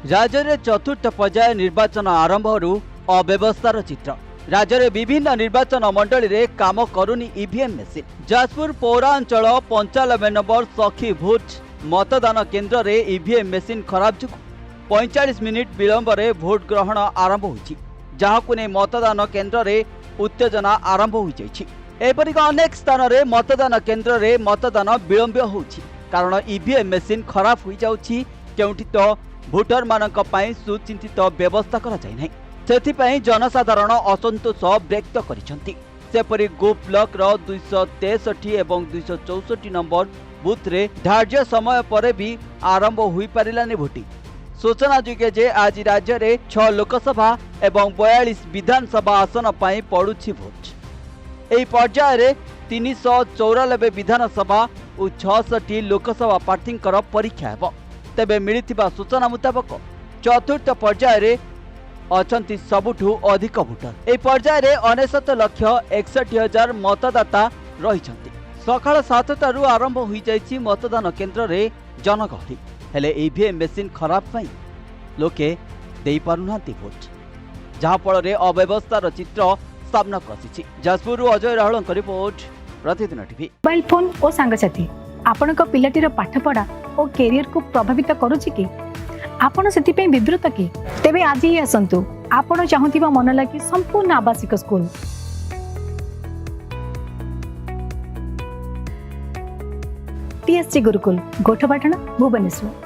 राज्य में चतुर्थ पर्याय निर्वाचन आरंभ अव्यवस्थार चित्र। राज्य में विभिन्न निर्वाचन मंडली रे काम करुनी ईवीएम मेसीन। जाजपुर पौरांचल 95 नंबर सखी भोट मतदान केन्द्र रे ईवीएम मेसीन खराब जो 45 मिनिट विलंब रे भोट ग्रहण आरंभ होइछि, जहाकु ने मतदान केन्द्र रे उत्तेजना आरंभ हो जाइछि। एपरिक अनेक स्थान रे मतदान केन्द्र रे मतदान विलंब होछि, कारण ईवीएम मेसीन खराब हो जाउछि। केउठी तो भोटर मानक पई सुचिंतित व्यवस्था करा जाय नै, सेथिपई जनसाधारण असंतोष व्यक्त करिसंती। सेपरि गोप ब्लॉक रो 263 एवं 264 नंबर बूथ रे धार्य समय पर भी आरंभ होई पारिलानि भोटिंग। सूचना जोग्य जे आज राज्य रे 6 लोकसभा एवं 42 विधानसभा आसन पई पड़ुछि भोट। एही पर्याय रे 394 विधानसभा और 66 लोकसभा प्रार्थींकर परीक्षा हेबो। तेबे मिलिथिबा सूचना मुताबक चतुर्थ पर्याय रे अछंती सबुठु अधिक भोटर। एही पर्याय रे 69,61,000 मतदाता रहिछंती। सकाळ 7टारू आरंभ होई जाइछि मतदान केन्द्र रे जनगहली। हेले ईवीएम मेसीन खराब पाई लोके देई पारुनांती भोट, जहाँ फल रे अव्यवस्थार चित्र सामना आसी। जाजपुर अजय राहुल रिपोर्ट, प्रतिदिन टीवी। मोबाइल फोन और सांगसाथी आपणक पिलाटीर पाठपढ़ा और कैरियर को प्रभावित करुछि कि आपण सेतिपई विब्रत कि तेबे आज ही आसंतु आपण चाहुतिबा मन लागी संपूर्ण आवासिक स्कूल टीएससी गुरुकुल गोठपाटण भुवनेश्वर।